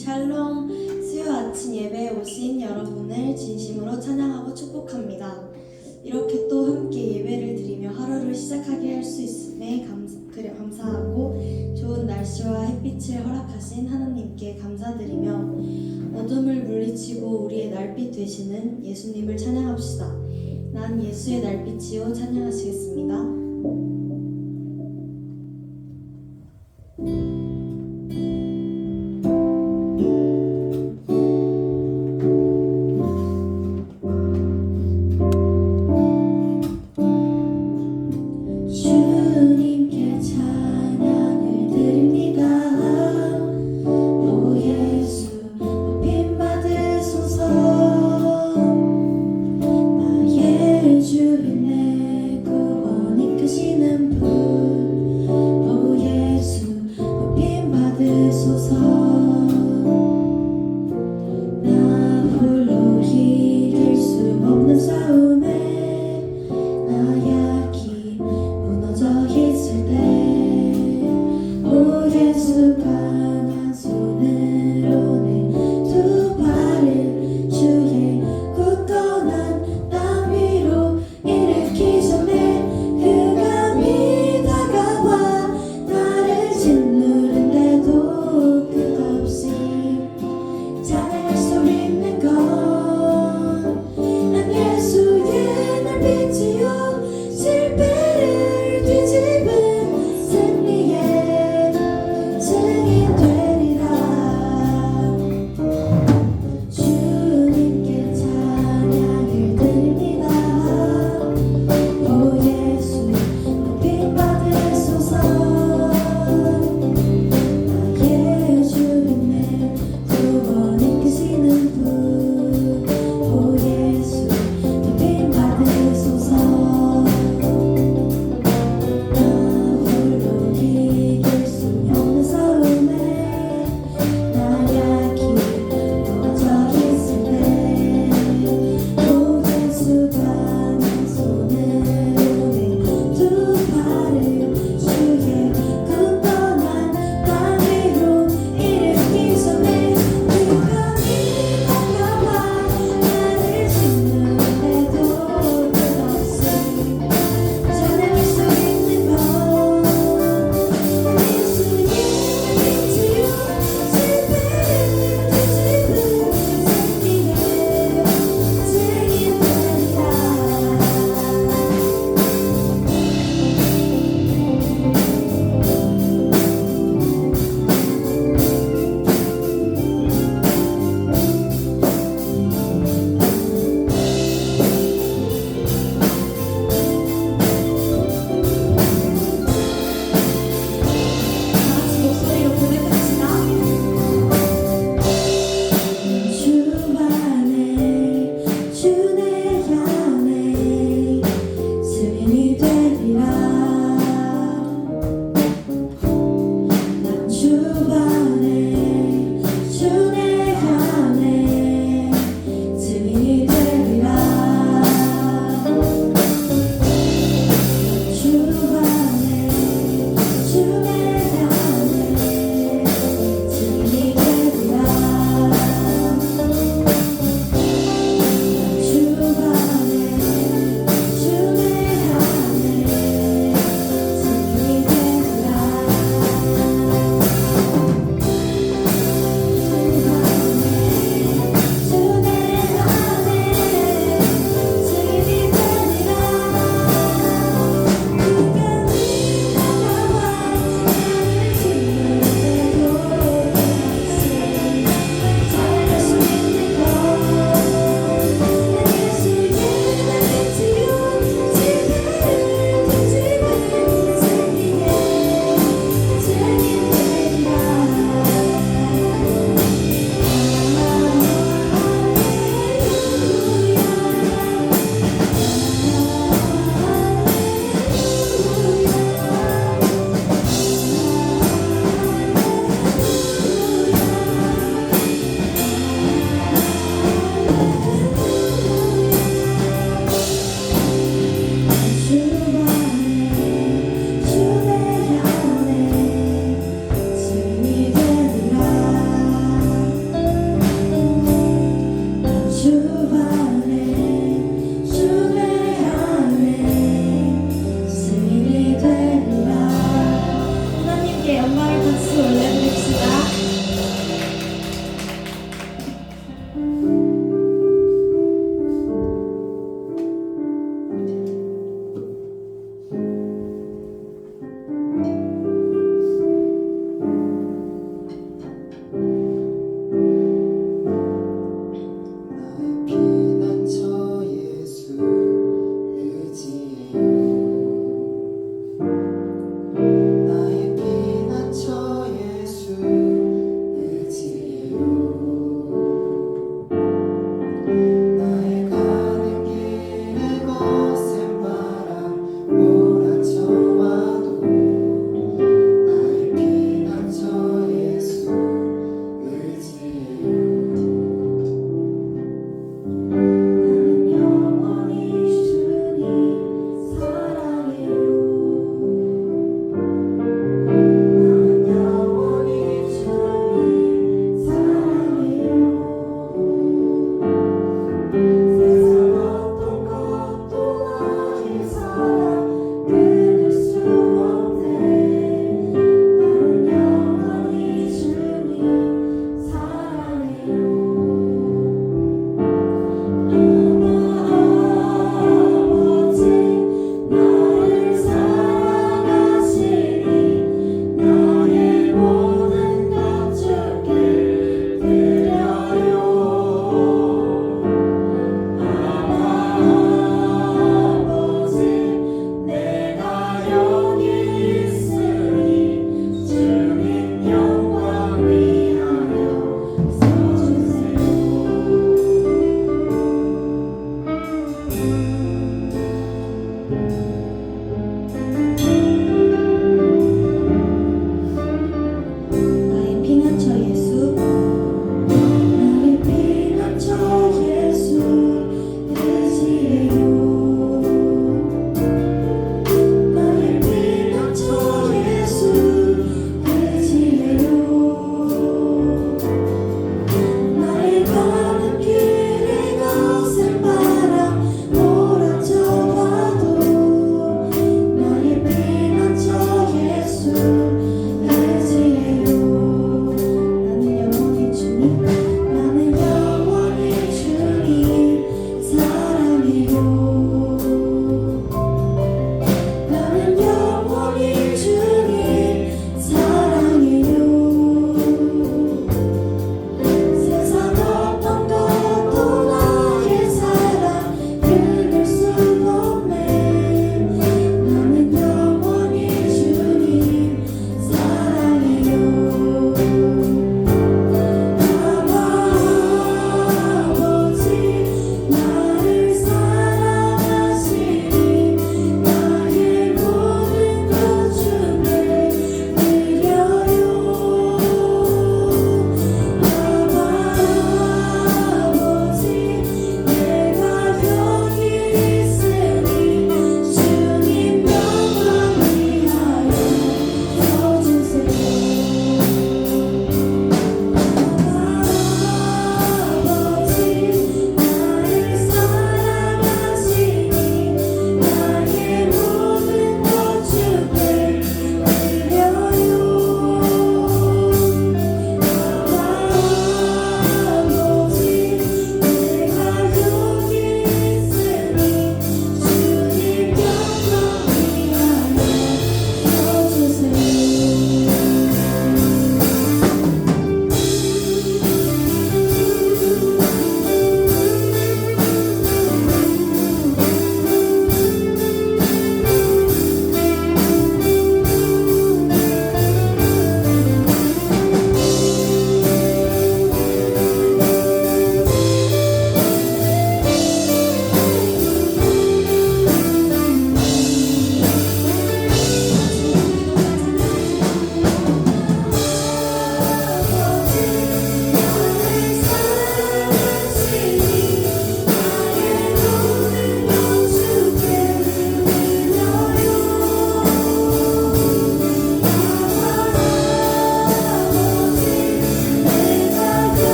샬롬, 수요 아침 예배에 오신 여러분을 진심으로 찬양하고 축복합니다. 이렇게 또 함께 예배를 드리며 하루를 시작하게 할 수 있음에 감사하고 좋은 날씨와 햇빛을 허락하신 하나님께 감사드리며 어둠을 물리치고 우리의 날빛 되시는 예수님을 찬양합시다. 난 예수의 날빛이요 찬양하시겠습니다.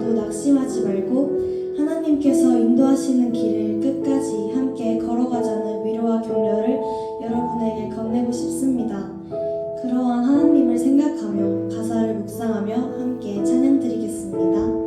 힘들어도 낙심하지 말고 하나님께서 인도하시는 길을 끝까지 함께 걸어가자는 위로와 격려를 여러분에게 건네고 싶습니다. 그러한 하나님을 생각하며 가사를 묵상하며 함께 찬양 드리겠습니다.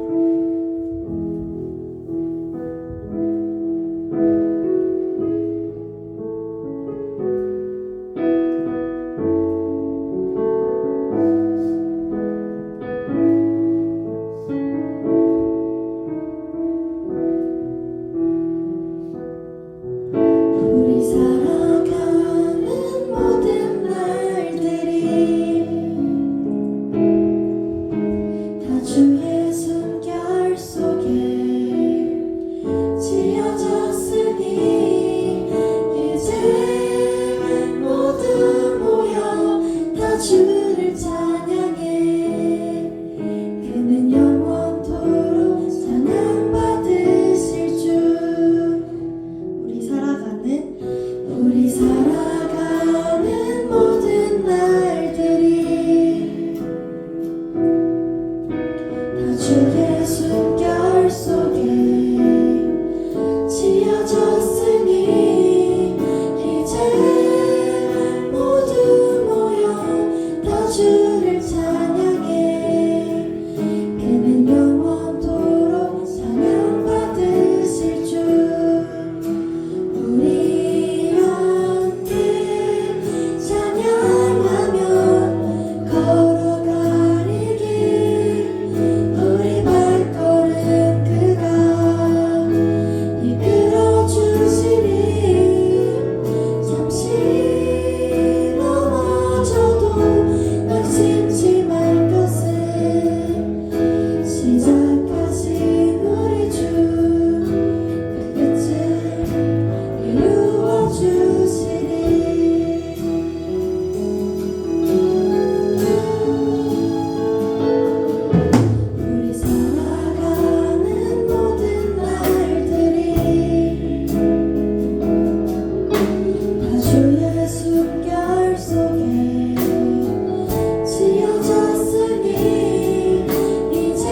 우리 살아가는 모든 날들이 다 주의 숨결 속에 지어졌으니 이제 모두 모여 다 주를 찬양해. 그는 영원토록 찬양받으실 주. 우리 살아가는 모든 날들이 다 주의 숨결 속에 지어졌으니 이제 모두 모여 다 주를 찬양해. 그는 영원토록 찬양받으실 주. 우리 함께 찬양하며 걸어가리 길. 우리 발걸음 그가 이끌어 주시니 잠시 넘어져도 낙심치 말 것은 시작하신 우리 주 끝을 이루어 주시리. 우리 살아가는 모든 날들이 다 주의 숨결 속에 지어졌으니 이제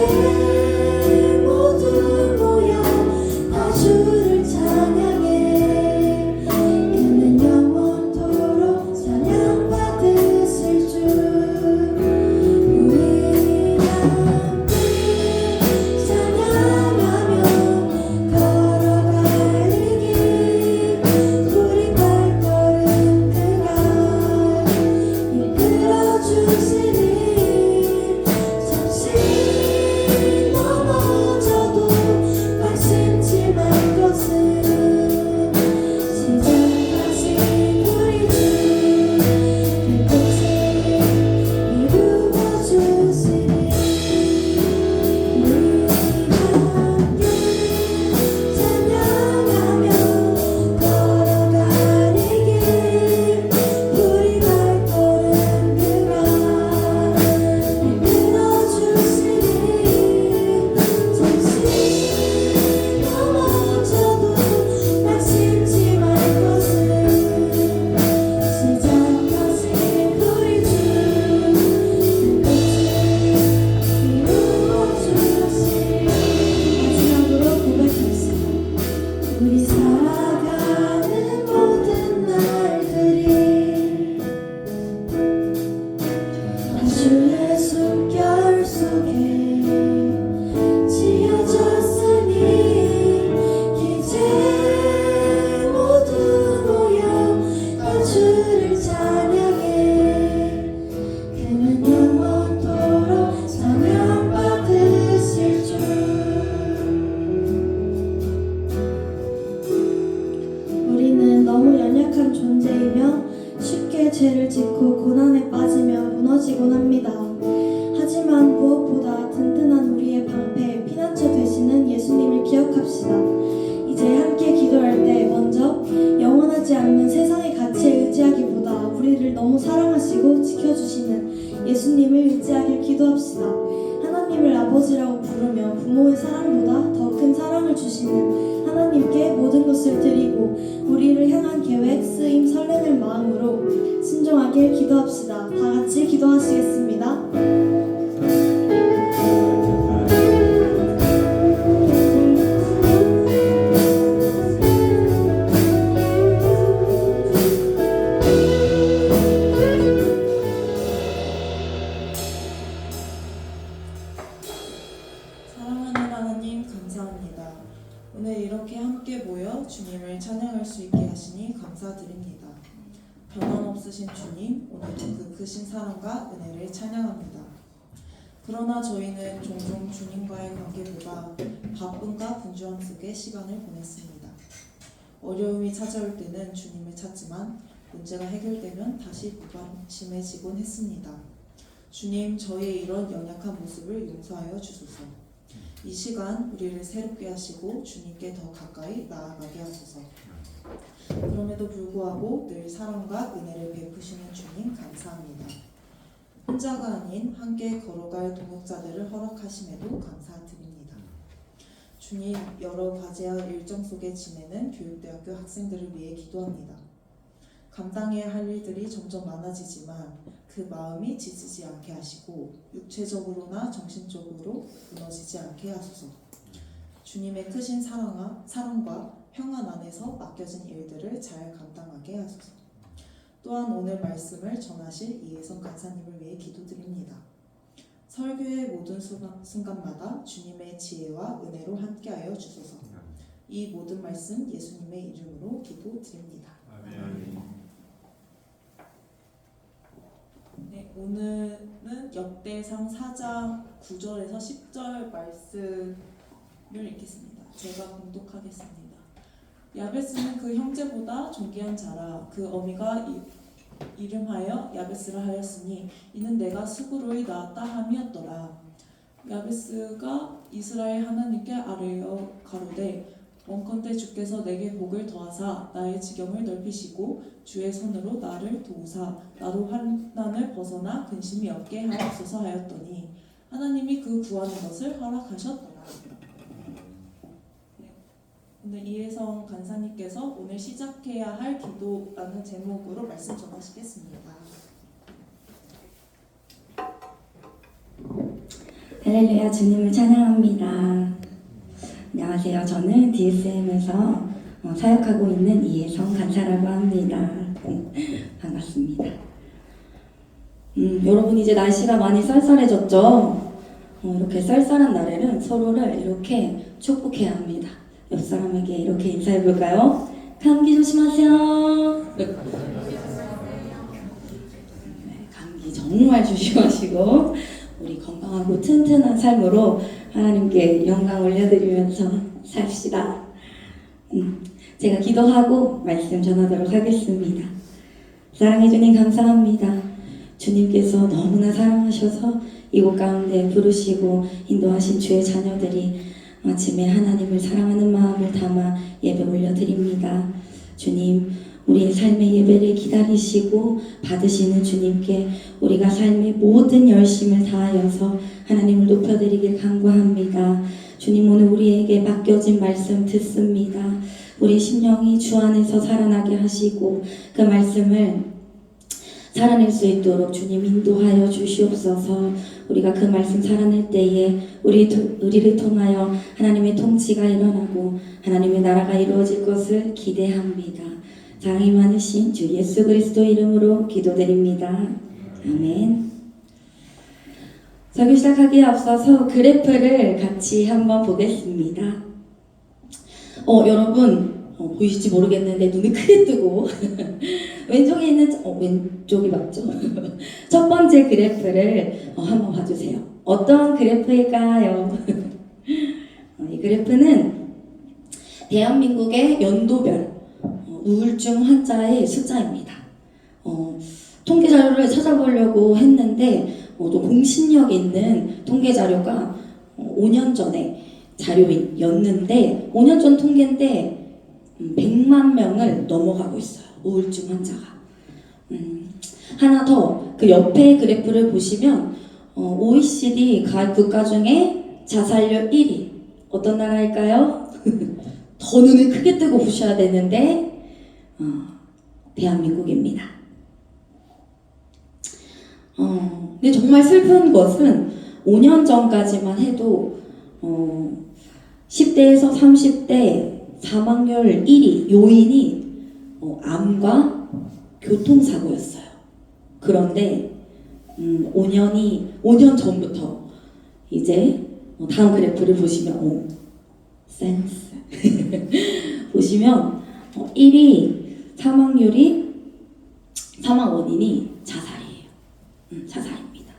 모두 모여 다 주를 찬양해. 그는 영원토록 찬양받으실 주. 우리 함께 찬양하며 걸어가리 길. 우리 발걸음 그가 이끌어 주시니 잠시 넘어져도 낙심치 말 것은 시작하신 우리 주 끝을 이루어 주시니. 우리 함께 찬양하며 걸어가리 길. 우리 발걸음 그가 이끌어 주시니 잠시 넘어져도 낙심치 말 것은 시작하신 우리 주 끝을 이루어 주시니. 마지막으로 고백하겠습니다. 우리 살아가는 모든 날들이 다 주의 숨결 속에 지어졌으니 이제 모두 모여 다 주를 찬양해. 그는 영원토록 찬양받으실 주. 우리는 너무 연약한 존재이며 쉽게 죄를 짓고 고난에 빠지며 무너지곤 합니다. 하지만 무엇보다 든든한 우리의 방패, 피난처 되시는 예수님을 기억합시다. 이제 함께 기도할 때 먼저 영원하지 않는 세상의 가치에 의지하기보다 우리를 너무 사랑하시고 지켜주시는 예수님을 의지하길 기도합시다. 하나님을 아버지라고 부르며 부모의 사랑보다 더 큰 사랑을 주시는 하나님께 모든 것을 드리고 우리를 향한 계획, 쓰임, 설레는 마음으로 신중하게 기도합시다. 다 같이 기도하시겠습니다. 오늘 이렇게 함께 모여 주님을 찬양할 수 있게 하시니 감사드립니다. 변함없으신 주님, 오늘도 그 크신 사랑과 은혜를 찬양합니다. 그러나 저희는 종종 주님과의 관계보다 바쁨과 분주함 속에 시간을 보냈습니다. 어려움이 찾아올 때는 주님을 찾지만 문제가 해결되면 다시 무관심해지곤 했습니다. 주님, 저희의 이런 연약한 모습을 용서하여 주소서. 이 시간 우리를 새롭게 하시고 주님께 더 가까이 나아가게 하소서. 그럼에도 불구하고 늘 사랑과 은혜를 베푸시는 주님 감사합니다. 혼자가 아닌 함께 걸어갈 동역자들을 허락하심에도 감사드립니다. 주님, 여러 과제와 일정 속에 지내는 교육대학교 학생들을 위해 기도합니다. 감당해야 할 일들이 점점 많아지지만 그 마음이 지치지 않게 하시고 육체적으로나 정신적으로 무너지지 않게 하소서. 주님의 크신 사랑과 평안 안에서 맡겨진 일들을 잘 감당하게 하소서. 또한 오늘 말씀을 전하실 이혜성 간사님을 위해 기도드립니다. 설교의 모든 순간마다 주님의 지혜와 은혜로 함께하여 주소서. 이 모든 말씀 예수님의 이름으로 기도드립니다. 아멘. 네, 오늘은 역대상 4장 9절에서 10절 말씀을 읽겠습니다. 제가 봉독하겠습니다. 야베스는 그 형제보다 존귀한 자라. 그 어미가 이름하여 야베스라 하였으니 이는 내가 수고로이 낳았다 함이었더라. 야베스가 이스라엘 하나님께 아뢰어 가로되 원컨대 주께서 내게 복을 더하사 나의 지경을 넓히시고 주의 손으로 나를 도우사 나로 환난을 벗어나 근심이 없게 하옵소서 하였더니 하나님이 그 구하는 것을 허락하셨더라. 네. 오늘 이혜성 간사님께서 오늘 시작해야 할 기도라는 제목으로 말씀 전하시겠습니다. 할렐루야, 주님을 찬양합니다. 안녕하세요. 저는 DSM에서 사역하고 있는 이혜성 간사라고 합니다. 반갑습니다. 여러분, 이제 날씨가 많이 쌀쌀해졌죠? 이렇게 쌀쌀한 날에는 서로를 이렇게 축복해야 합니다. 옆 사람에게 이렇게 인사해볼까요? 감기 조심하세요. 네, 감기 정말 조심하시고 우리 건강하고 튼튼한 삶으로 하나님께 영광 올려드리면서 삽시다. 제가 기도하고 말씀 전하도록 하겠습니다. 사랑해 주님 감사합니다. 주님께서 너무나 사랑하셔서 이곳 가운데 부르시고 인도하신 주의 자녀들이 아침에 하나님을 사랑하는 마음을 담아 예배 올려드립니다. 주님, 우리의 삶의 예배를 기다리시고 받으시는 주님께 우리가 삶의 모든 열심을 다하여서 하나님을 높여드리길 간구합니다. 주님, 오늘 우리에게 맡겨진 말씀 듣습니다. 우리 심령이 주 안에서 살아나게 하시고 그 말씀을 살아낼 수 있도록 주님 인도하여 주시옵소서. 우리가 그 말씀 살아낼 때에 우리를 통하여 하나님의 통치가 일어나고 하나님의 나라가 이루어질 것을 기대합니다. 사랑이 많으신 주 예수 그리스도 이름으로 기도드립니다. 아멘. 설교 시작하기에 앞서서 그래프를 같이 한번 보겠습니다. 여러분 보이실지 모르겠는데 눈이 크게 뜨고 왼쪽에 있는 왼쪽이 맞죠? 첫 번째 그래프를 한번 봐주세요. 어떤 그래프일까요? 이 그래프는 대한민국의 연도별 우울증 환자의 숫자입니다. 통계 자료를 찾아보려고 했는데 또 공신력 있는 통계 자료가 5년 전에 자료였는데 5년 전 통계인데 100만 명을 넘어가고 있어요. 우울증 환자가. 하나 더 그 옆에 그래프를 보시면 OECD 가입 국가 중에 자살률 1위 어떤 나라일까요? 더 눈을 크게 뜨고 보셔야 되는데 대한민국입니다. 근데 정말 슬픈 것은 5년 전까지만 해도 10대에서 30대 사망률 1위 요인이 암과 교통사고였어요. 그런데 5년 전부터 이제 다음 그래프를 보시면 센스. 보시면 1위 사망 원인이 자살이에요. 자살입니다.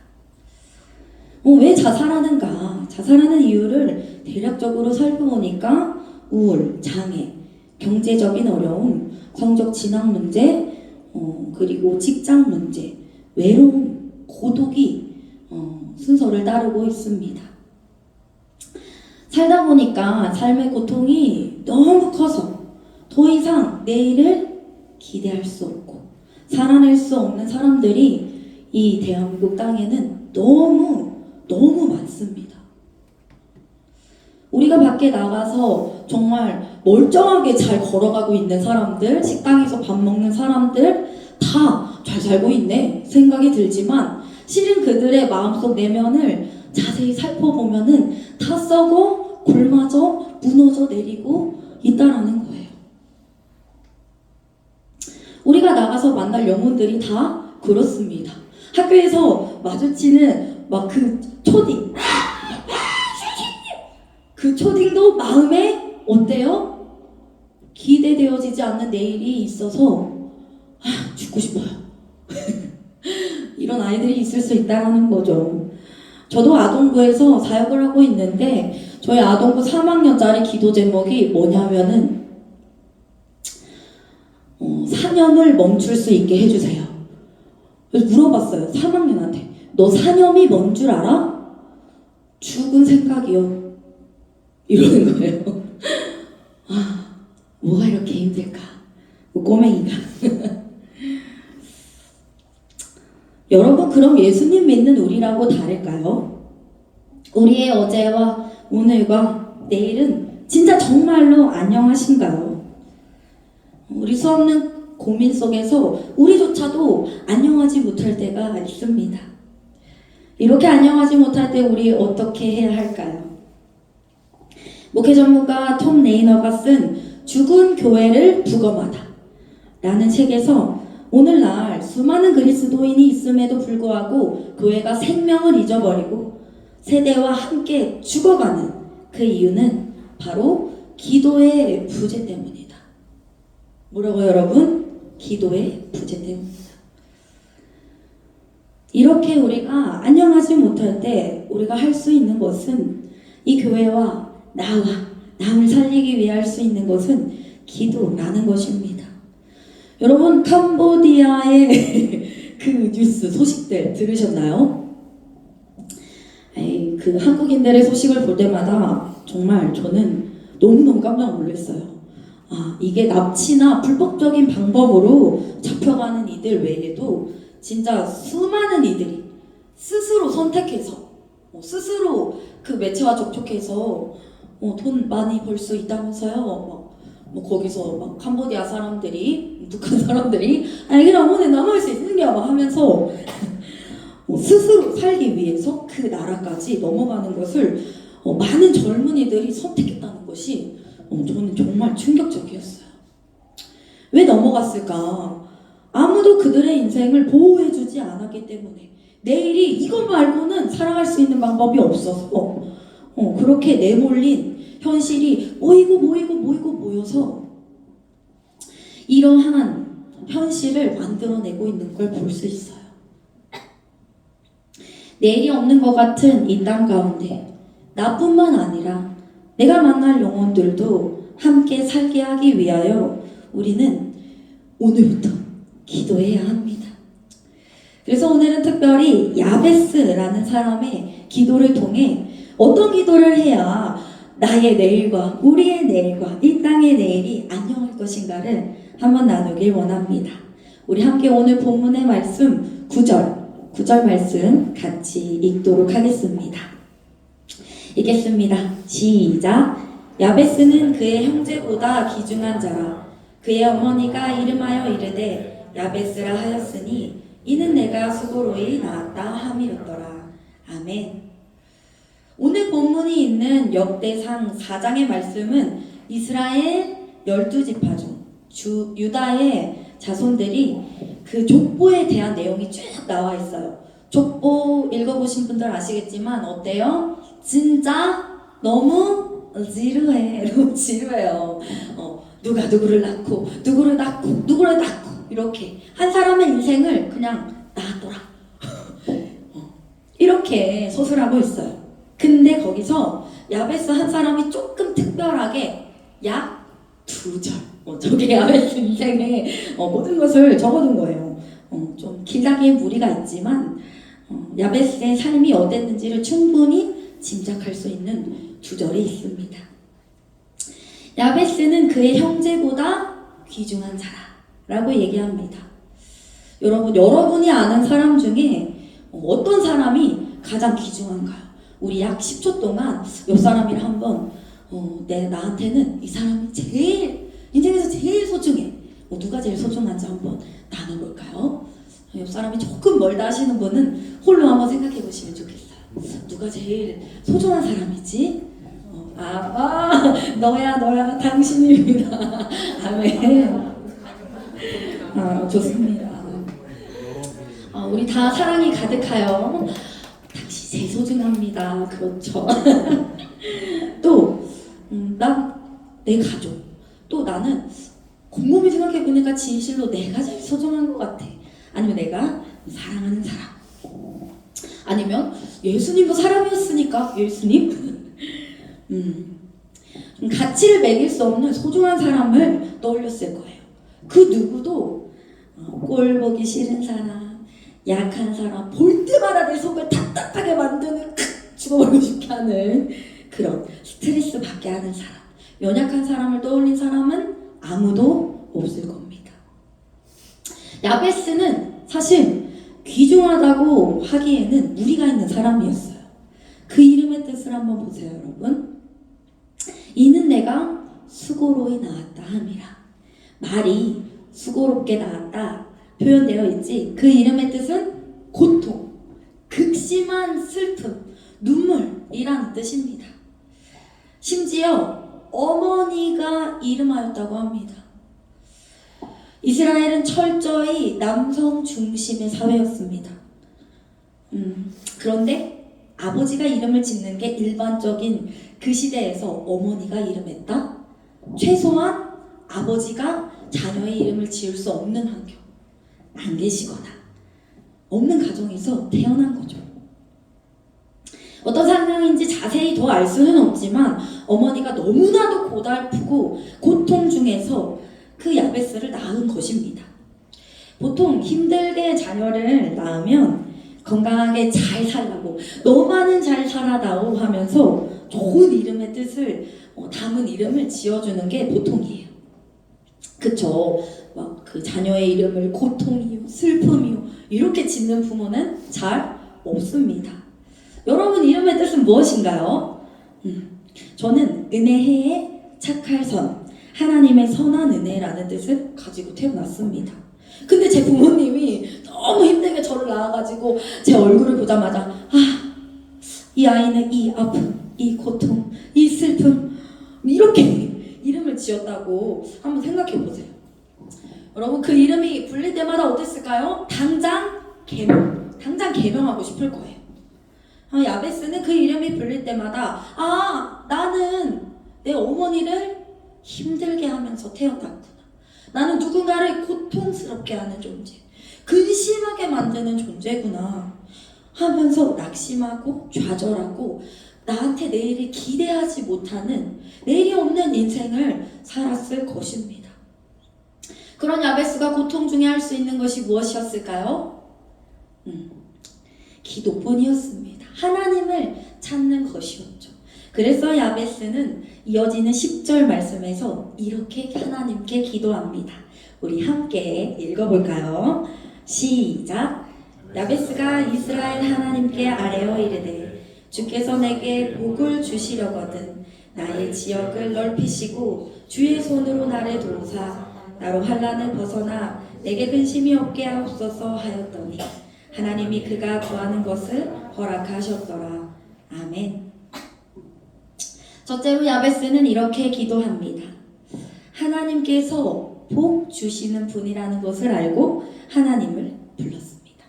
왜 자살하는가? 자살하는 이유를 대략적으로 살펴보니까 우울, 장애, 경제적인 어려움, 성적 진학 문제, 그리고 직장 문제, 외로움, 고독이 순서를 따르고 있습니다. 살다 보니까 삶의 고통이 너무 커서 더 이상 내일을 기대할 수 없고 살아낼 수 없는 사람들이 이 대한민국 땅에는 너무 많습니다. 우리가 밖에 나가서 정말 멀쩡하게 잘 걸어가고 있는 사람들, 식당에서 밥 먹는 사람들 다 잘 살고 있네 생각이 들지만 실은 그들의 마음속 내면을 자세히 살펴보면은 다 썩어 굶어져 무너져 내리고 있다라는 거예요. 우리가 나가서 만날 영혼들이 다 그렇습니다. 학교에서 마주치는 막 그 초딩 그 초딩도 마음에 어때요? 기대되어지지 않는 내일이 있어서 죽고 싶어요. 이런 아이들이 있을 수 있다는 거죠. 저도 아동부에서 사역을 하고 있는데 저희 아동부 3학년짜리 기도 제목이 뭐냐면은 사념을 멈출 수 있게 해주세요. 그래서 물어봤어요. 3학년한테 너 사념이 뭔 줄 알아? 죽은 생각이요. 이러는 거예요. 뭐가 이렇게 힘들까? 꼬맹이가. 여러분, 그럼 예수님 믿는 우리라고 다를까요? 우리의 어제와 오늘과 내일은 진짜 정말로 안녕하신가요? 우리 수없는 고민 속에서 우리조차도 안녕하지 못할 때가 있습니다. 이렇게 안녕하지 못할 때 우리 어떻게 해야 할까요? 목회 전문가 톰 레이너가 쓴 죽은 교회를 부검하다 라는 책에서 오늘날 수많은 그리스도인이 있음에도 불구하고 교회가 생명을 잊어버리고 세대와 함께 죽어가는 그 이유는 바로 기도의 부재 때문이다. 뭐라고요, 여러분? 기도의 부재 때문이다. 이렇게 우리가 안녕하지 못할 때 우리가 할 수 있는 것은 이 교회와 나와 남을 살리기 위해 할 수 있는 것은 기도라는 것입니다. 여러분, 캄보디아의 그 뉴스 소식들 들으셨나요? 그 한국인들의 소식을 볼 때마다 정말 저는 너무너무 깜짝 놀랐어요. 이게 납치나 불법적인 방법으로 잡혀가는 이들 외에도 진짜 수많은 이들이 스스로 선택해서 스스로 그 매체와 접촉해서 돈 많이 벌 수 있다면서요. 거기서 캄보디아 사람들이, 북한 사람들이 그냥 오늘 남을 수 있는 게 하면서 스스로 살기 위해서 그 나라까지 넘어가는 것을 많은 젊은이들이 선택했다는 것이 저는 정말 충격적이었어요. 왜 넘어갔을까? 아무도 그들의 인생을 보호해주지 않았기 때문에 내일이 이것 말고는 살아갈 수 있는 방법이 없어서 그렇게 내몰린 현실이 모여서 이러한 현실을 만들어내고 있는 걸 볼 수 있어요. 내일이 없는 것 같은 이 땅 가운데 나뿐만 아니라 내가 만날 영혼들도 함께 살게 하기 위하여 우리는 오늘부터 기도해야 합니다. 그래서 오늘은 특별히 야베스라는 사람의 기도를 통해 어떤 기도를 해야 나의 내일과 우리의 내일과 이 땅의 내일이 안녕할 것인가를 한번 나누길 원합니다. 우리 함께 오늘 본문의 말씀 9절 말씀 같이 읽도록 하겠습니다. 읽겠습니다. 시작. 야베스는 그의 형제보다 귀중한 자라. 그의 어머니가 이름하여 이르되 야베스라 하였으니 이는 내가 수고로이 낳았다 함이었더라. 아멘. 오늘 본문이 있는 역대상 4장의 말씀은 이스라엘 12지파 중 유다의 자손들이 그 족보에 대한 내용이 쭉 나와 있어요. 족보 읽어보신 분들 아시겠지만 어때요? 진짜 너무 지루해. 너무 지루해요. 누가 누구를 낳고 누구를 낳고 누구를 낳고 이렇게 한 사람의 인생을 그냥 낳았더라. 이렇게 서술하고 있어요. 근데 거기서 야베스 한 사람이 조금 특별하게 약 2절 저게 야베스 인생의 모든 것을 적어둔 거예요. 좀 길다기엔 무리가 있지만 야베스의 삶이 어땠는지를 충분히 짐작할 수 있는 2절이 있습니다. 야베스는 그의 형제보다 귀중한 자라고 얘기합니다. 여러분이 아는 사람 중에 어떤 사람이 가장 귀중한가요? 우리 약 10초 동안 옆 사람이랑 한번 나한테는 이 사람이 인생에서 제일 소중해. 누가 제일 소중한지 한번 나눠볼까요? 옆 사람이 조금 멀다 하시는 분은 홀로 한번 생각해 보시면 좋겠어요. 누가 제일 소중한 사람이지? 너야, 당신입니다. 아멘. 좋습니다. 우리 다 사랑이 가득하여 당신 제일 소중합니다. 그렇죠. 또, 내 가족. 또 나는 곰곰이 생각해보니까 진실로 내가 제일 소중한 것 같아. 아니면 내가 사랑하는 사람. 아니면 예수님도 사람이었으니까 예수님. 좀 가치를 매길 수 없는 소중한 사람을 떠올렸을 거예요. 그 누구도 꼴 보기 싫은 사람, 약한 사람, 볼 때마다 내 속을 답답하게 만드는 죽어버리고 싶게 하는 그런 스트레스 받게 하는 사람, 연약한 사람을 떠올린 사람은 아무도 없을 겁니다. 야베스는 사실 귀중하다고 하기에는 무리가 있는 사람이었어요. 그 이름의 뜻을 한번 보세요, 여러분. 이는 내가 수고로이 나았다 함이라. 말이 수고롭게 나았다 표현되어 있지, 그 이름의 뜻은 고통, 극심한 슬픔, 눈물이라는 뜻입니다. 심지어 어머니가 이름하였다고 합니다. 이스라엘은 철저히 남성 중심의 사회였습니다. 그런데 아버지가 이름을 짓는 게 일반적인 그 시대에서 어머니가 이름했다? 최소한 아버지가 자녀의 이름을 지을 수 없는 환경, 안 계시거나 없는 가정에서 태어난 거죠. 어떤 상황인지 자세히 더 알 수는 없지만 어머니가 너무나도 고달프고 고통 중에서 그 야베스를 낳은 것입니다. 보통 힘들게 자녀를 낳으면 건강하게 잘 살라고 너만은 잘 살아다오 하면서 좋은 이름의 뜻을 담은 이름을 지어주는 게 보통이에요. 그쵸? 막 그 자녀의 이름을 고통이요, 슬픔이요 이렇게 짓는 부모는 잘 없습니다. 여러분 이름의 뜻은 무엇인가요? 저는 은혜의 착할 선, 하나님의 선한 은혜라는 뜻을 가지고 태어났습니다. 근데 제 부모님이 너무 힘들게 저를 낳아가지고 제 얼굴을 보자마자 이 아이는 이 아픔, 이 고통, 이 슬픔 이렇게 이름을 지었다고 한번 생각해 보세요. 여러분 그 이름이 불릴 때마다 어땠을까요? 당장 개명하고 싶을 거예요. 야베스는 그 이름이 불릴 때마다 나는 내 어머니를 힘들게 하면서 태어났구나. 나는 누군가를 고통스럽게 하는 존재, 근심하게 만드는 존재구나 하면서 낙심하고 좌절하고 나한테 내일을 기대하지 못하는 내일이 없는 인생을 살았을 것입니다. 그런 야베스가 고통 중에 할 수 있는 것이 무엇이었을까요? 기도뿐이었습니다. 하나님을 찾는 것이었죠. 그래서 야베스는 이어지는 10절 말씀에서 이렇게 하나님께 기도합니다. 우리 함께 읽어볼까요? 시작! 야베스가 이스라엘 하나님께 아뢰어 이르되 주께서 내게 복을 주시려거든 나의 지역을 넓히시고 주의 손으로 나를 도우사 나로 환난을 벗어나 내게 근심이 없게 하옵소서 하였더니 하나님이 그가 구하는 것을 허락하셨더라. 아멘. 첫째로 야베스는 이렇게 기도합니다. 하나님께서 복 주시는 분이라는 것을 알고 하나님을 불렀습니다.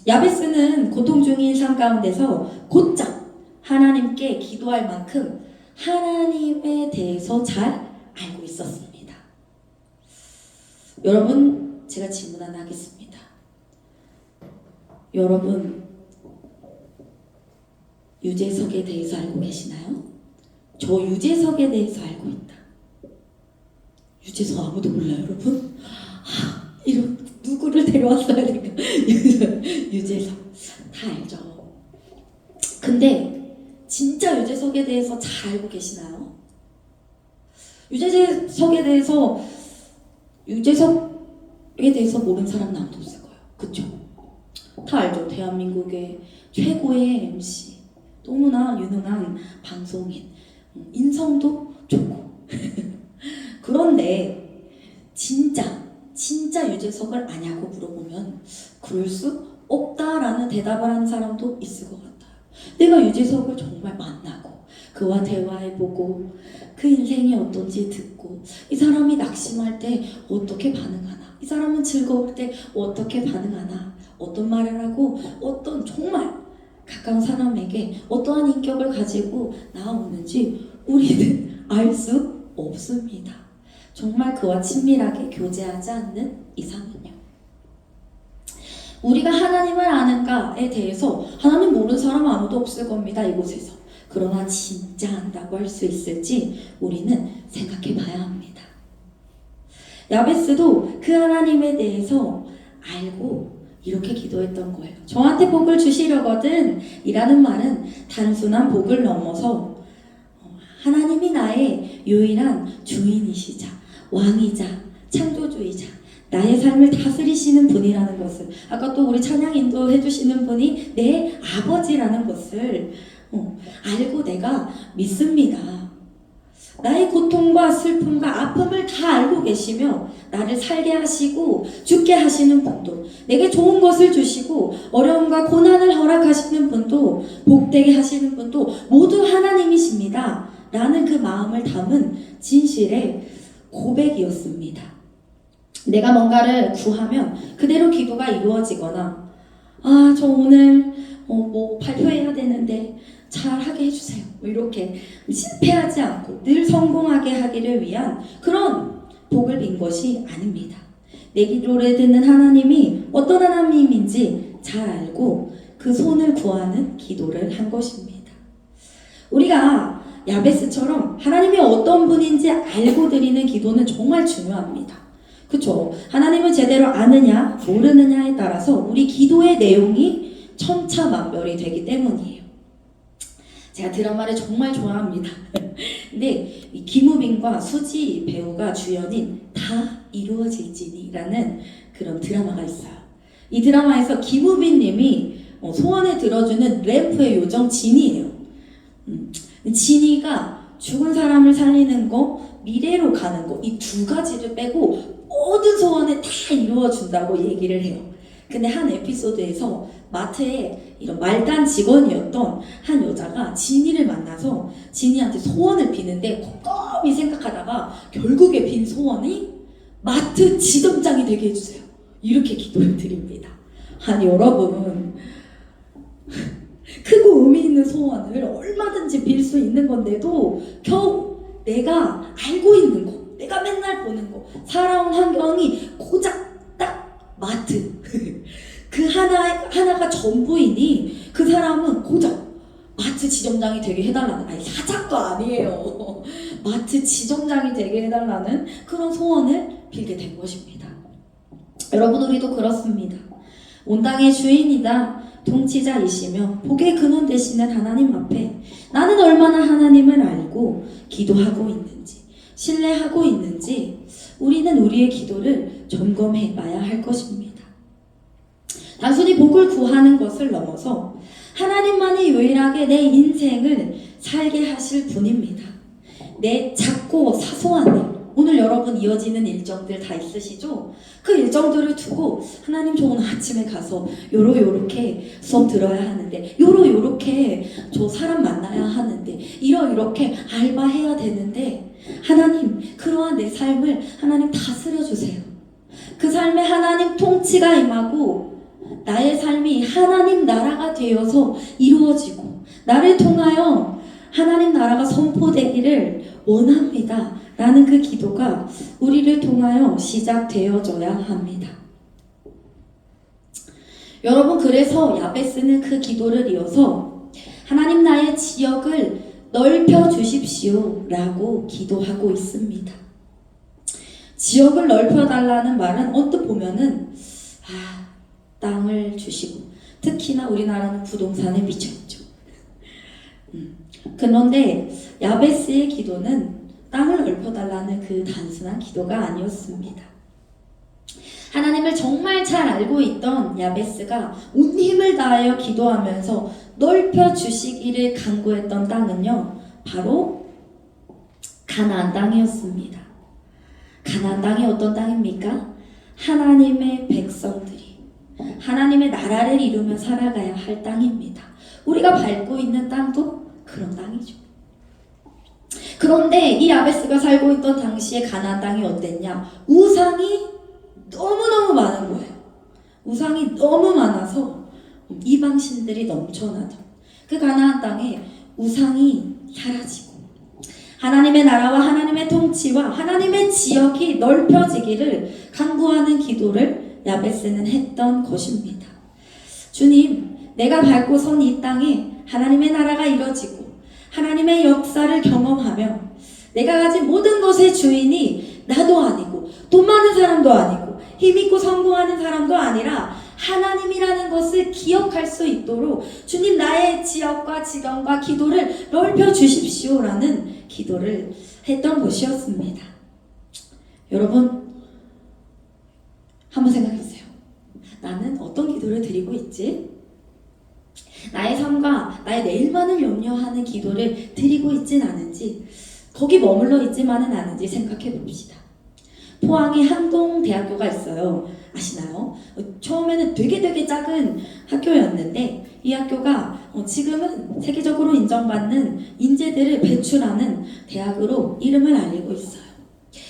야베스는 고통 중인 삶 가운데서 곧장 하나님께 기도할 만큼 하나님에 대해서 잘 알고 있었습니다. 여러분, 제가 질문 하나 하겠습니다. 여러분, 유재석에 대해서 알고 계시나요? 저 유재석에 대해서 알고 있다. 유재석 아무도 몰라요, 여러분? 이런 누구를 데려왔어야 될까? 유재석 다 알죠. 근데 진짜 유재석에 대해서 잘 알고 계시나요? 유재석에 대해서 모르는 사람은 아무도 없을 거예요. 그쵸? 다 알죠. 대한민국의 최고의 MC, 너무나 유능한 방송인, 인성도 좋고. 그런데 진짜 유재석을 아냐고 물어보면 그럴 수 없다라는 대답을 하는 사람도 있을 것 같아요. 내가 유재석을 정말 만나고 그와 대화해보고 그 인생이 어떤지 듣고 이 사람이 낙심할 때 어떻게 반응하나, 이 사람은 즐거울 때 어떻게 반응하나, 어떤 말을 하고 어떤 정말 가까운 사람에게 어떠한 인격을 가지고 나오는지 우리는 알 수 없습니다. 정말 그와 친밀하게 교제하지 않는 이상은요. 우리가 하나님을 아는가에 대해서 하나님 모르는 사람 아무도 없을 겁니다, 이곳에서. 그러나 진짜 안다고 할 수 있을지 우리는 생각해 봐야 합니다. 야베스도 그 하나님에 대해서 알고 이렇게 기도했던 거예요. 저한테 복을 주시려거든 이라는 말은 단순한 복을 넘어서 하나님이 나의 유일한 주인이시자 왕이자 창조주이자 나의 삶을 다스리시는 분이라는 것을, 아까 또 우리 찬양 인도해 주시는 분이 내 아버지라는 것을 알고 내가 믿습니다. 나의 고통과 슬픔과 아픔을 다 알고 계시며 나를 살게 하시고 죽게 하시는 분도, 내게 좋은 것을 주시고 어려움과 고난을 허락하시는 분도, 복되게 하시는 분도 모두 하나님이십니다 라는 그 마음을 담은 진실의 고백이었습니다. 내가 뭔가를 구하면 그대로 기도가 이루어지거나, 저 오늘 뭐 발표해야 되는데 잘하게 해주세요, 이렇게 실패하지 않고 늘 성공하게 하기를 위한 그런 복을 빈 것이 아닙니다. 내 기도를 듣는 하나님이 어떤 하나님인지 잘 알고 그 손을 구하는 기도를 한 것입니다. 우리가 야베스처럼 하나님이 어떤 분인지 알고 드리는 기도는 정말 중요합니다. 그쵸? 하나님을 제대로 아느냐 모르느냐에 따라서 우리 기도의 내용이 천차만별이 되기 때문이에요. 제가 드라마를 정말 좋아합니다. 근데 이 김우빈과 수지 배우가 주연인 다 이루어질지니라는 그런 드라마가 있어요. 이 드라마에서 김우빈 님이 소원을 들어주는 램프의 요정 진이에요. 진이가 죽은 사람을 살리는 거, 미래로 가는 거, 이 두 가지를 빼고 모든 소원을 다 이루어준다고 얘기를 해요. 근데 한 에피소드에서 마트에 이런 말단 직원이었던 한 여자가 진이를 만나서 진이한테 소원을 비는데 꼼꼼히 생각하다가 결국에 빈 소원이 마트 지점장이 되게 해주세요, 이렇게 기도를 드립니다. 아니 여러분, 크고 의미 있는 소원을 얼마든지 빌 수 있는 건데도 겨우 내가 알고 있는 거, 내가 맨날 보는 거, 살아온 환경이 고작 딱 마트 그 하나가 전부이니 그 사람은 고작 마트 지점장이 되게 해달라는, 아니 사장도 아니에요, 마트 지점장이 되게 해달라는 그런 소원을 빌게 된 것입니다. 여러분, 우리도 그렇습니다. 온 땅의 주인이다 통치자이시며 복의 근원 되시는 하나님 앞에 나는 얼마나 하나님을 알고 기도하고 있는지, 신뢰하고 있는지 우리는 우리의 기도를 점검해 봐야 할 것입니다. 단순히 복을 구하는 것을 넘어서 하나님만이 유일하게 내 인생을 살게 하실 분입니다. 내 작고 사소한 일, 오늘 여러분 이어지는 일정들 다 있으시죠? 그 일정들을 두고 하나님, 저 오늘 아침에 가서 요렇게 수업 들어야 하는데, 요렇게 저 사람 만나야 하는데, 이렇게 알바해야 되는데, 하나님 그러한 내 삶을 하나님 다스려 주세요. 그 삶에 하나님 통치가 임하고 나의 삶이 하나님 나라가 되어서 이루어지고 나를 통하여 하나님 나라가 선포되기를 원합니다. 라는 그 기도가 우리를 통하여 시작되어져야 합니다. 여러분, 그래서 야베스는 그 기도를 이어서 하나님 나의 지역을 넓혀 주십시오 라고 기도하고 있습니다. 지역을 넓혀 달라는 말은 언뜻 보면은 땅을 주시고, 특히나 우리나라는 부동산에 미쳐있죠. 그런데 야베스의 기도는 땅을 넓혀 달라는 그 단순한 기도가 아니었습니다. 하나님을 정말 잘 알고 있던 야베스가 온 힘을 다하여 기도하면서 넓혀 주시기를 간구했던 땅은요, 바로 가나안 땅이었습니다. 가나안 땅이 어떤 땅입니까? 하나님의 백성들이 하나님의 나라를 이루며 살아가야 할 땅입니다. 우리가 밟고 있는 땅도 그런 땅이죠. 그런데 이 야베스가 살고 있던 당시에 가나안 땅이 어땠냐? 우상이 너무너무 많은 거예요. 우상이 너무 많아서 이방신들이 넘쳐나던 그 가나안 땅에 우상이 사라지고 하나님의 나라와 하나님의 통치와 하나님의 지역이 넓혀지기를 간구하는 기도를 야베스는 했던 것입니다. 주님, 내가 밟고 선 이 땅에 하나님의 나라가 이뤄지고 하나님의 역사를 경험하며 내가 가진 모든 것의 주인이 나도 아니고 돈 많은 사람도 아니고 힘있고 성공하는 사람도 아니라 하나님이라는 것을 기억할 수 있도록 주님, 나의 지역과 지경과 기도를 넓혀 주십시오라는 기도를 했던 것이었습니다. 여러분, 한번 생각해보세요. 나는 어떤 기도를 드리고 있지? 나의 삶과 나의 내일만을 염려하는 기도를 드리고 있진 않은지, 거기 머물러 있지만은 않은지 생각해 봅시다. 포항에 한동대학교가 있어요. 아시나요? 처음에는 되게 작은 학교였는데 이 학교가 지금은 세계적으로 인정받는 인재들을 배출하는 대학으로 이름을 알리고 있어요.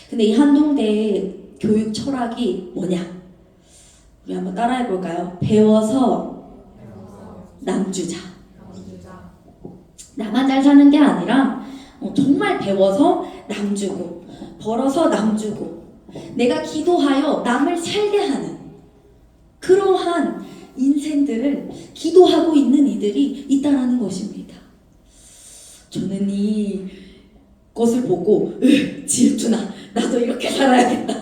근데 이 한동대의 교육 철학이 뭐냐? 우리 한번 따라해 볼까요? 배워서 남주자. 나만 잘 사는 게 아니라 정말 배워서 남주고 벌어서 남주고 내가 기도하여 남을 살게 하는 그러한 인생들을 기도하고 있는 이들이 있다라는 것입니다. 저는 이 것을 보고 질투나, 나도 이렇게 살아야겠다.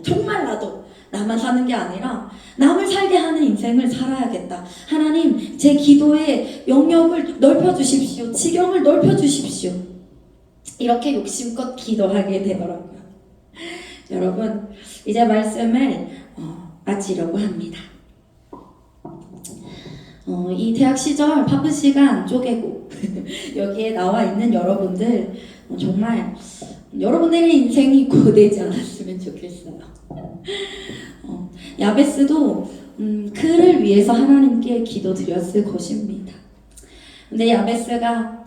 정말 나도 나만 사는 게 아니라 남을 살게 하는 인생을 살아야겠다. 하나님, 제 기도의 영역을 넓혀주십시오. 지경을 넓혀주십시오. 이렇게 욕심껏 기도하게 되더라고요. 여러분, 이제 말씀을 마치려고 합니다. 이 대학 시절 바쁜 시간 쪼개고 여기에 나와 있는 여러분들, 정말 여러분들의 인생이 고되지 않았으면 좋겠어요. 야베스도 그를 위해서 하나님께 기도드렸을 것입니다. 근데 야베스가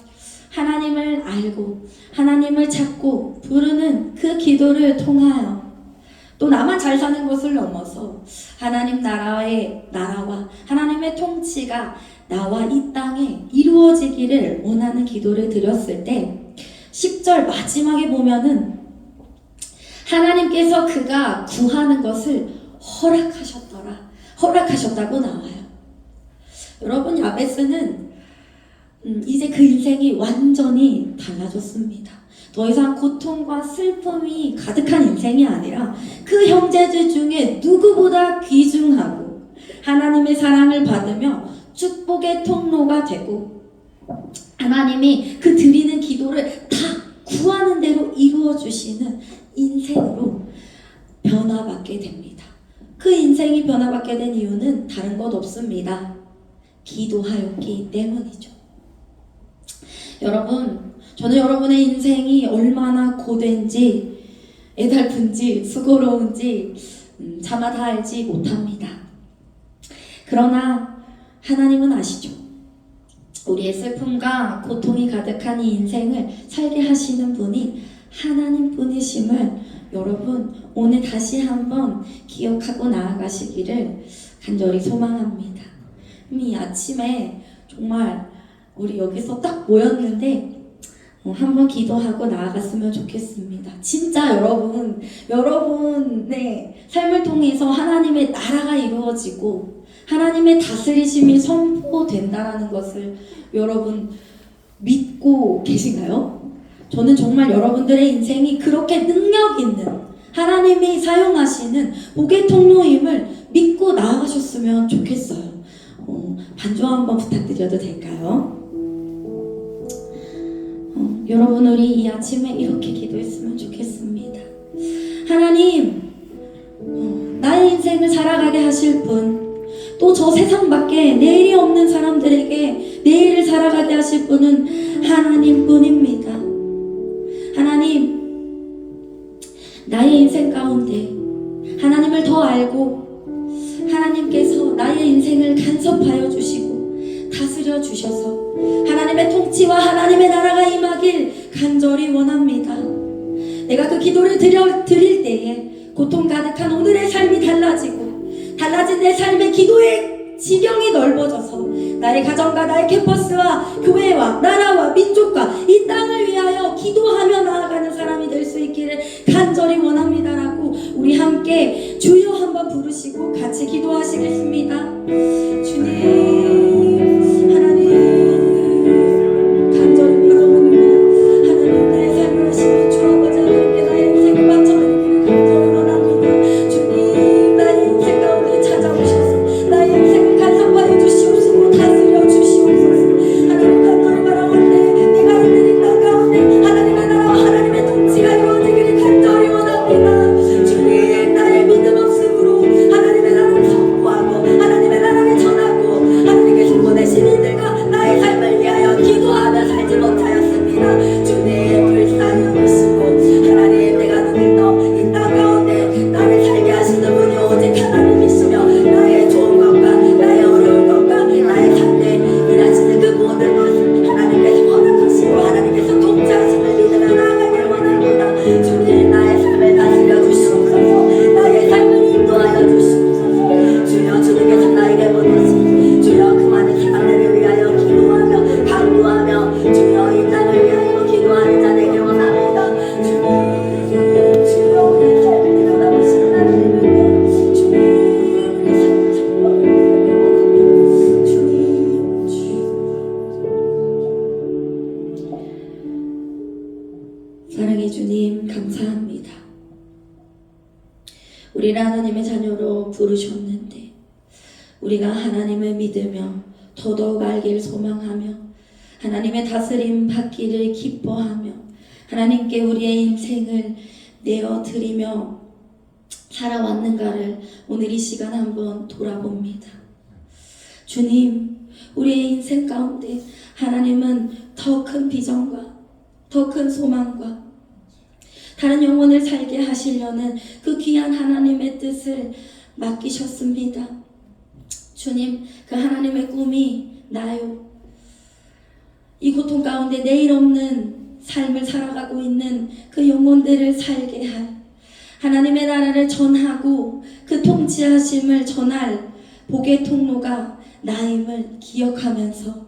하나님을 알고 하나님을 찾고 부르는 그 기도를 통하여 또 나만 잘 사는 것을 넘어서 하나님 나라와 하나님의 통치가 나와 이 땅에 이루어지기를 원하는 기도를 드렸을 때 10절 마지막에 보면은 하나님께서 그가 구하는 것을 허락하셨다고 나와요. 여러분, 야베스는 이제 그 인생이 완전히 달라졌습니다. 더 이상 고통과 슬픔이 가득한 인생이 아니라 그 형제들 중에 누구보다 귀중하고 하나님의 사랑을 받으며 축복의 통로가 되고 하나님이 그 드리는 기도를 다 구하는 대로 이루어 주시는 인생으로 변화받게 됩니다. 그 인생이 변화받게 된 이유는 다른 것 없습니다. 기도하였기 때문이죠. 여러분, 저는 여러분의 인생이 얼마나 고된지, 애달픈지, 수고로운지 차마 다 알지 못합니다. 그러나 하나님은 아시죠. 우리의 슬픔과 고통이 가득한 이 인생을 살게 하시는 분이 하나님뿐이심을 여러분 오늘 다시 한번 기억하고 나아가시기를 간절히 소망합니다. 이 아침에 정말 우리 여기서 딱 모였는데 한번 기도하고 나아갔으면 좋겠습니다. 진짜 여러분의 삶을 통해서 하나님의 나라가 이루어지고 하나님의 다스리심이 선포된다라는 것을 여러분 믿고 계신가요? 저는 정말 여러분들의 인생이 그렇게 능력 있는 하나님이 사용하시는 복의 통로임을 믿고 나아가셨으면 좋겠어요. 반주 한번 부탁드려도 될까요? 여러분 우리 이 아침에 이렇게 기도했으면 좋겠습니다. 하나님, 나의 인생을 살아가게 하실 분, 또 저 세상 밖에 내일이 없는 사람들에게 내일을 살아가게 하실 분은 하나님뿐입니다. 하나님, 나의 인생 가운데 하나님을 더 알고 하나님께서 나의 인생을 간섭하여 주시고 다스려 주셔서 하나님의 통치와 하나님의 나라가 임하길 간절히 원합니다. 내가 그 기도를 드릴 때에 고통 가득한 오늘의 삶이 달라진 내 삶의 기도의 지경이 넓어져서 나의 가정과 나의 캠퍼스와 교회와 나라와 민족과 이 땅을 위하여 기도하며 나아가는 사람이 될 수 있기를 간절히 원합니다라고 우리 함께 주여 한번 부르시고 같이 기도하시겠습니다. 주님, 하나님 간절히 바라옵니다. 하나님 나의 삶을 하시는 주 아버지 하나님께 나의 인생을 바쳐드리기를 간절히 원합니다. 주님, 나의 인생 가운데 찾아오셔서 나의 인생을 간섭하여 주시옵소서, 다스려 주시옵소서. 하나님 간절히 바라오는데 내가 있는 이 땅 가운데 하나님의 나라와 하나님의 통치가 이루어지기를 간절히 원합니다. 주님, 나의 믿음 없음으로 하나님의 나라를 선포하고 하나님의 나라를 전하고 하나님께서 보내신 이들과 나의 삶을 위하여 기도하며 살지 못하였습니다. 주님, 불쌍히 여기시고 하나님, 내가 눈을 떠 이 땅 가운데 나를 살게 하시는 분이 오직 하나님이시며 나의 좋은 것과 나의 어려운 것과 나의 삶에 일하시는 그 모든 것을 하나님께서 허락하시고 하나님께서 통치하심을 믿으며 나아가길 원합니다. 주님, 나의 삶을 다스려 주시옵소서, 나의 삶을 인도하여 주시옵소서. 주여, 주님께서 나에게 보내신 주여 그 많은 사람들을 위하여 기도하며 강구하며 주여 이 땅을 위하여 기도하는 자 되길 원합니다. 주님, 주여 우리의 삶을 일어나보시는 하나님을 위해 주님, 우리의 삶을 선포하길 원하며 주님. 사랑의 주님, 감사합니다. 우리를 하나님의 자녀로 부르셨는데 우리가 하나님을 믿으며 더더욱 알기를 소망하며 하나님의 다스림 받기를 기뻐하며 하나님께 우리의 인생을 내어드리며 살아왔는가를 오늘 이 시간 한번 돌아봅니다. 주님, 우리의 인생 가운데 하나님은 더 큰 비전과 더 큰 소망과 다른 영혼을 살게 하시려는 그 귀한 하나님의 뜻을 맡기셨습니다. 주님, 그 하나님의 꿈이 나요. 이 고통 가운데 내일 없는 삶을 살아가고 있는 그 영혼들을 살게 할 하나님의 나라를 전하고 그 통치하심을 전할 복의 통로가 나임을 기억하면서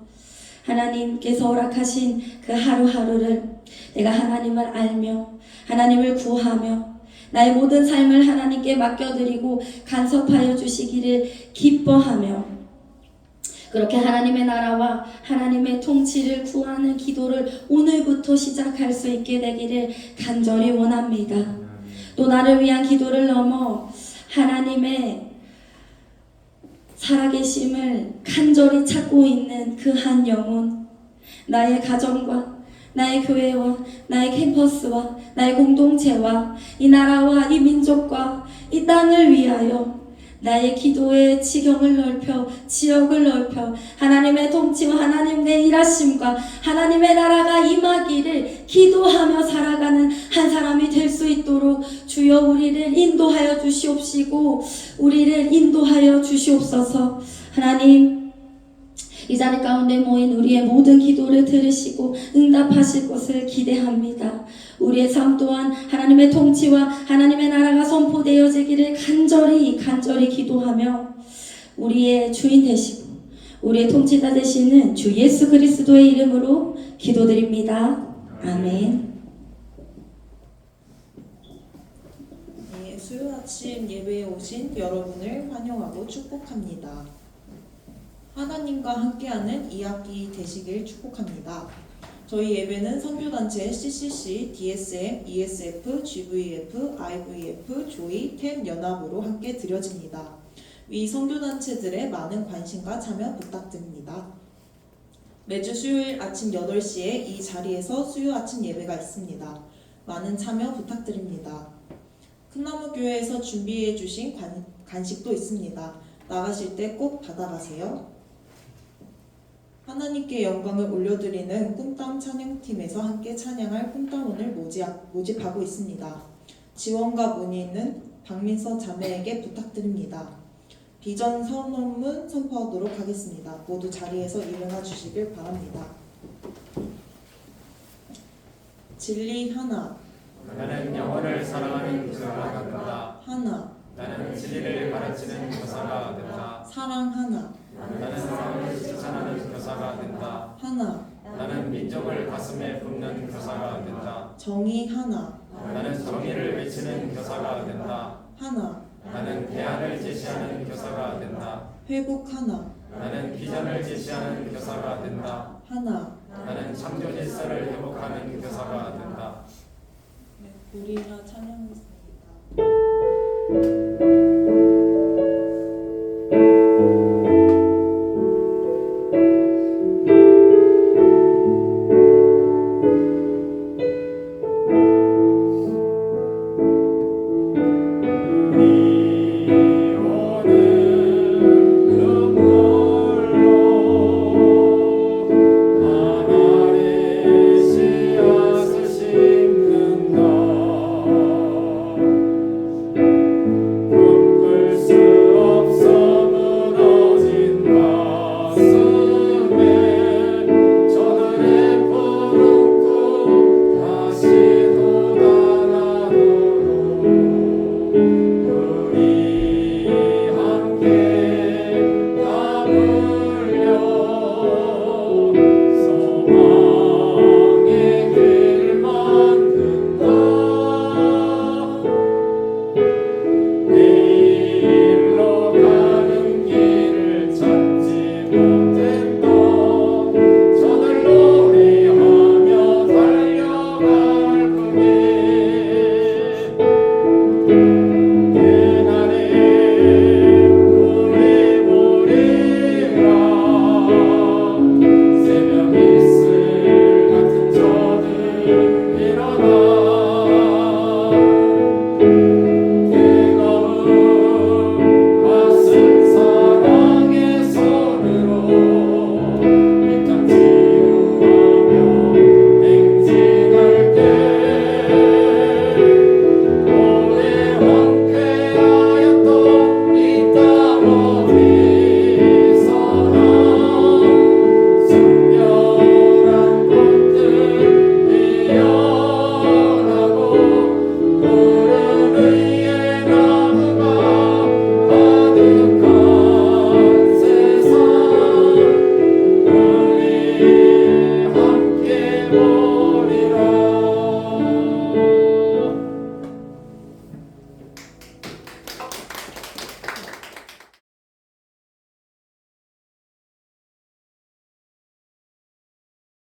하나님께서 허락하신 그 하루하루를 내가 하나님을 알며 하나님을 구하며 나의 모든 삶을 하나님께 맡겨드리고 간섭하여 주시기를 기뻐하며 그렇게 하나님의 나라와 하나님의 통치를 구하는 기도를 오늘부터 시작할 수 있게 되기를 간절히 원합니다. 또 나를 위한 기도를 넘어 하나님의 살아계심을 간절히 찾고 있는 그 한 영혼, 나의 가정과 나의 교회와 나의 캠퍼스와 나의 공동체와 이 나라와 이 민족과 이 땅을 위하여 나의 기도의 지경을 넓혀 지역을 넓혀 하나님의 통치와 하나님의 일하심과 하나님의 나라가 임하기를 기도하며 살아가는 한 사람이 될 수 있도록 주여 우리를 인도하여 주시옵시고 우리를 인도하여 주시옵소서. 하나님, 이 자리 가운데 모인 우리의 모든 기도를 들으시고 응답하실 것을 기대합니다. 우리의 삶 또한 하나님의 통치와 하나님의 나라가 선포되어지기를 간절히 기도하며 우리의 주인 되시고 우리의 통치자 되시는 주 예수 그리스도의 이름으로 기도드립니다. 아멘. 네, 수요 아침 예배에 오신 여러분을 환영하고 축복합니다. 하나님과 함께하는 2학기 되시길 축복합니다. 저희 예배는 선교단체 CCC, DSM, ESF, GVF, IVF, 조이, 텐 연합으로 함께 드려집니다. 위 선교단체들의 많은 관심과 참여 부탁드립니다. 매주 수요일 아침 8시에 이 자리에서 수요 아침 예배가 있습니다. 많은 참여 부탁드립니다. 큰나무교회에서 준비해 주신 간식도 있습니다. 나가실 때 꼭 받아가세요. 하나님께 영광을 올려드리는 꿈땀 찬양팀에서 함께 찬양할 꿈땀원을 모집하고 있습니다. 지원과 문의는 박민서 자매에게 부탁드립니다. 비전 선언문 선포하도록 하겠습니다. 모두 자리에서 일어나 주시길 바랍니다. 진리 하나, 나는 영혼을 사랑하는 교사가 된다. 하나, 나는 진리를 가르치는 교사가 된다. 사랑 하나, 나는 사랑을 실천하는 교사가 된다. 하나, 나는 민족을 가슴에 품는 교사가 된다. 정의 하나, 나는 정의를 외치는 교사가 된다. 하나, 나는 대안을 제시하는 교사가 된다. 회복 하나, 나는 비전을 제시하는 교사가 된다. 하나. 나는 창조 질서를 회복하는 교사가 된다. 우리가